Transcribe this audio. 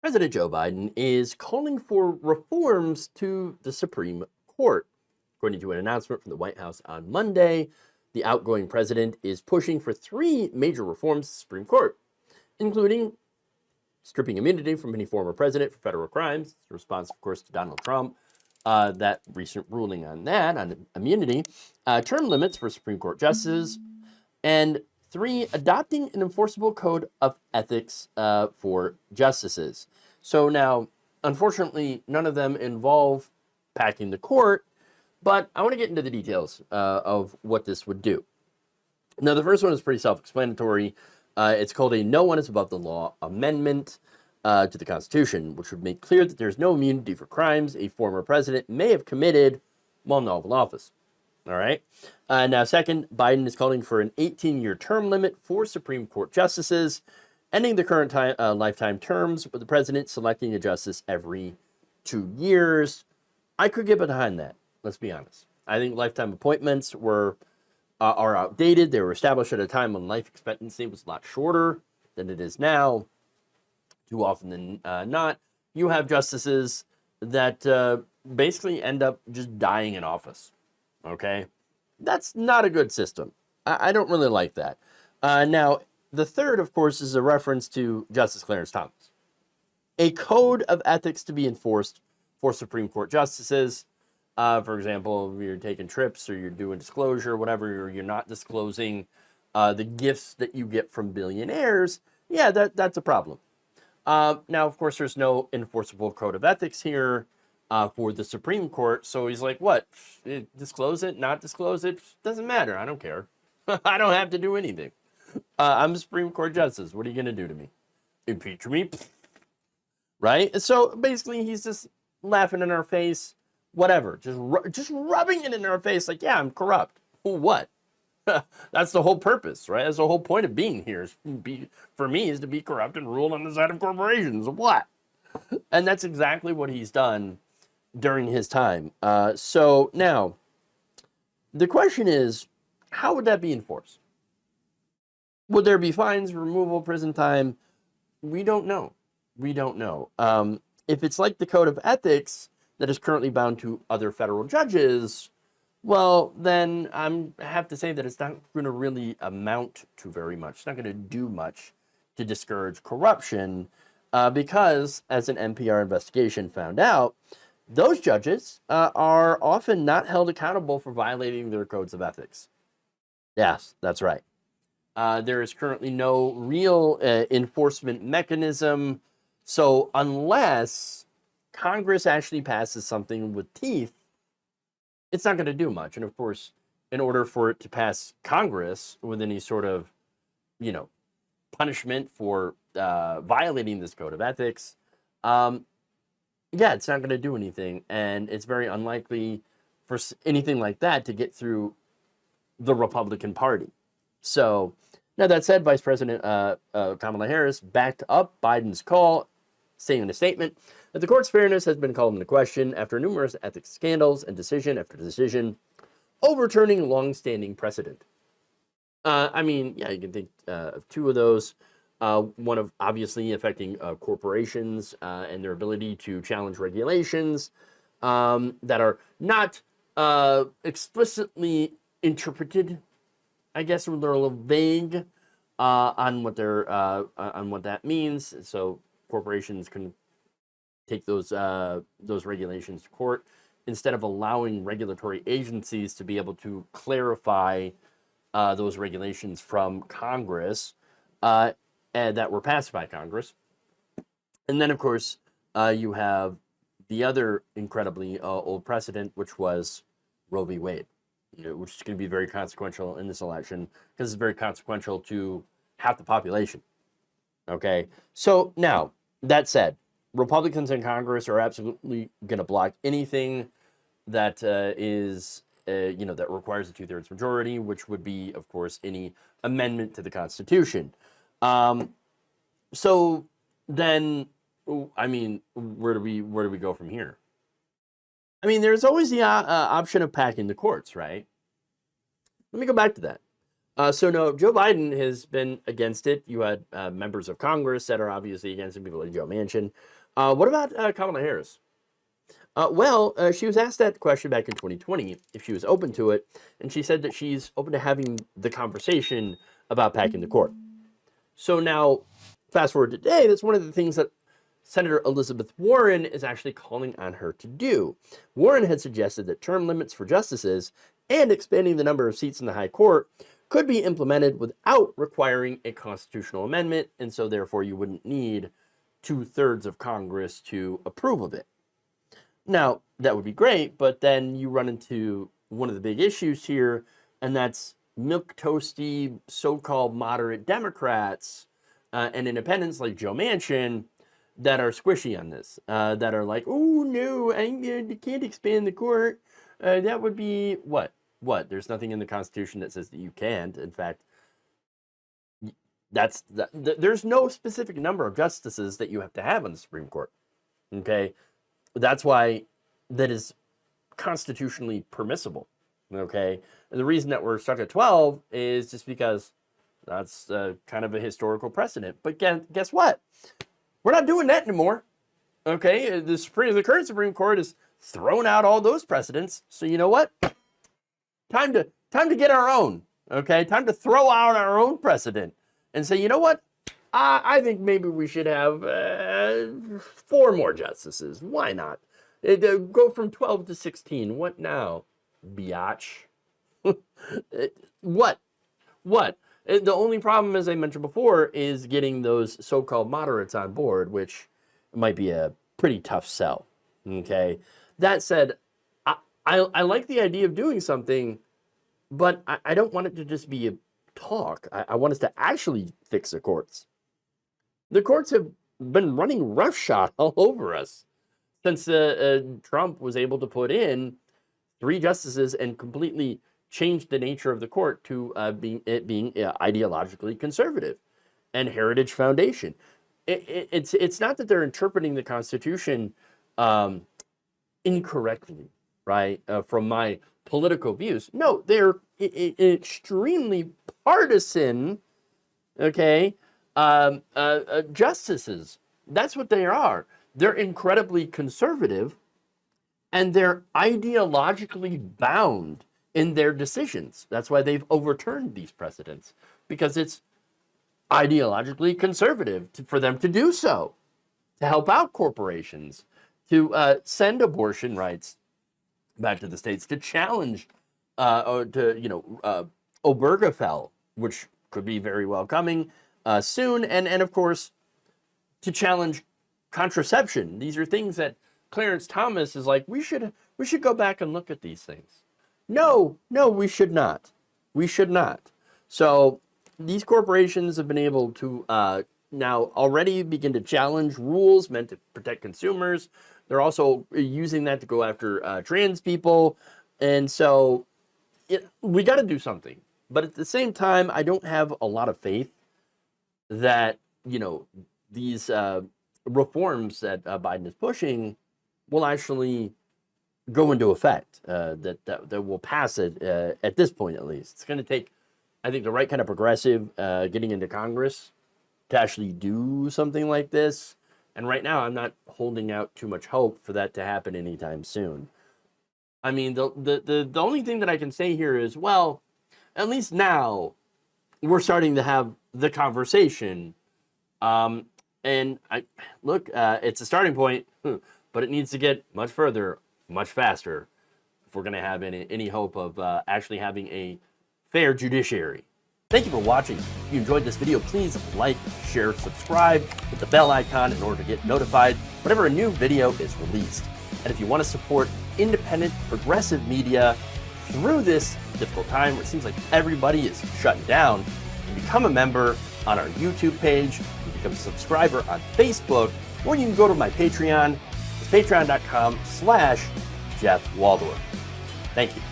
President Joe Biden is calling for reforms to the Supreme Court. According to an announcement from the White House on Monday, the outgoing president is pushing for three major reforms to the Supreme Court, including stripping immunity from any former president for federal crimes, in response, of course, to Donald Trump, that recent ruling on that, on immunity, term limits for Supreme Court justices, and three, adopting an enforceable code of ethics for justices. So now, unfortunately, none of them involve packing the court, but I want to get into the details of what this would do. Now, the first one is pretty self-explanatory. It's called a No One is Above the Law amendment to the Constitution, which would make clear that there's no immunity for crimes a former president may have committed while in oval office. All right. Now, second, Biden is calling for an 18-year term limit for Supreme Court justices, ending the current lifetime terms with the president selecting a justice every 2 years. I could get behind that. Let's be honest. I think lifetime appointments are outdated. They were established at a time when life expectancy was a lot shorter than it is now. Too often than not, you have justices that basically end up just dying in office. Okay, that's not a good system. I don't really like that. Now, the third, of course, is a reference to Justice Clarence Thomas. A code of ethics to be enforced for Supreme Court justices. For example, if you're taking trips or you're doing disclosure or whatever, or you're not disclosing the gifts that you get from billionaires, yeah, that's a problem. Now, of course, there's no enforceable code of ethics here for the Supreme Court. So he's like, what? Disclose it, not disclose it? Doesn't matter. I don't care. I don't have to do anything. I'm a Supreme Court justice. What are you going to do to me? Impeach me? Right? So basically, he's just laughing in our face, whatever. Just rubbing it in our face like, yeah, I'm corrupt. What? That's the whole purpose, right? That's the whole point of being here. For me, is to be corrupt and rule on the side of corporations. What? And that's exactly what he's done during his time. So now, the question is, how would that be enforced? Would there be fines, removal, prison time? We don't know. We don't know. If it's like the code of ethics that is currently bound to other federal judges, well, then I have to say that it's not going to really amount to very much. It's not going to do much to discourage corruption because, as an NPR investigation found out, those judges are often not held accountable for violating their codes of ethics. Yes, that's right. There is currently no real enforcement mechanism. So unless Congress actually passes something with teeth, it's not going to do much. And of course, in order for it to pass Congress with any sort of, punishment for violating this code of ethics, yeah, it's not going to do anything. And it's very unlikely for anything like that to get through the Republican Party. So, now that said, Vice President Kamala Harris backed up Biden's call, saying in a statement that the court's fairness has been called into question after numerous ethics scandals and decision after decision overturning long-standing precedent. I mean, yeah, you can think of two of those. One of obviously affecting corporations and their ability to challenge regulations that are not explicitly interpreted. I guess they're a little vague on what that means. So corporations can take those regulations to court instead of allowing regulatory agencies to be able to clarify those regulations from Congress and that were passed by Congress. And then, of course, you have the other incredibly old precedent, which was Roe v. Wade, which is going to be very consequential in this election because it's very consequential to half the population. Okay, so now, that said, Republicans in Congress are absolutely going to block anything that that requires a 2/3 majority, which would be, of course, any amendment to the Constitution. So then, I mean, where do we go from here? I mean, there's always the option of packing the courts, right? Let me go back to that. So no, Joe Biden has been against it. You had members of Congress that are obviously against it, people like Joe Manchin. What about Kamala Harris? She was asked that question back in 2020 if she was open to it, and she said that she's open to having the conversation about packing the court. So now, fast forward today, that's one of the things that Senator Elizabeth Warren is actually calling on her to do. Warren had suggested that term limits for justices and expanding the number of seats in the high court could be implemented without requiring a constitutional amendment, and so therefore you wouldn't need 2/3 of Congress to approve of it. Now, that would be great, but then you run into one of the big issues here, and that's milquetoasty, so-called moderate Democrats and independents like Joe Manchin that are squishy on this, that are like, oh, no, you can't expand the court. That would be what? There's nothing in the Constitution that says that you can't. In fact, there's no specific number of justices that you have to have on the Supreme Court. Okay? That's why that is constitutionally permissible. Okay? And the reason that we're stuck at 12 is just because that's kind of a historical precedent. But guess what? We're not doing that anymore. Okay? The current Supreme Court has thrown out all those precedents. So you know what? Time to get our own. Okay? Time to throw out our own precedent and say, you know what? I think maybe we should have 4 more justices. Why not? Go from 12 to 16. What now, biatch? What? The only problem, as I mentioned before, is getting those so-called moderates on board, which might be a pretty tough sell. Okay? That said, I like the idea of doing something, but I don't want it to just be a talk. I want us to actually fix the courts. The courts have been running roughshod all over us since Trump was able to put in 3 justices and completely change the nature of the court to being ideologically conservative and Heritage Foundation. It's not that they're interpreting the Constitution incorrectly, right? From my political views. No, they're extremely partisan, okay, justices. That's what they are. They're incredibly conservative, and they're ideologically bound in their decisions. That's why they've overturned these precedents, because it's ideologically conservative for them to do so, to help out corporations, to send abortion rights back to the states, to challenge Obergefell, which could be very well coming soon, and of course to challenge contraception. These are things that Clarence Thomas is like, we should go back and look at these things. No, we should not. We should not. So these corporations have been able to now already begin to challenge rules meant to protect consumers. They're also using that to go after trans people. And so we got to do something. But at the same time, I don't have a lot of faith that, these reforms that Biden is pushing will actually go into effect, that will pass it at this point, at least. It's going to take, I think, the right kind of progressive getting into Congress to actually do something like this. And right now, I'm not holding out too much hope for that to happen anytime soon. I mean, the only thing that I can say here is, well, at least now we're starting to have the conversation. And it's a starting point, but it needs to get much further, much faster, if we're going to have any hope of actually having a fair judiciary. Thank you for watching. If you enjoyed this video, please like, share, subscribe, hit the bell icon in order to get notified whenever a new video is released. And if you want to support independent, progressive media through this difficult time where it seems like everybody is shutting down, you can become a member on our YouTube page, you can become a subscriber on Facebook, or you can go to my Patreon. It's patreon.com/Jeff Waldorf. Thank you.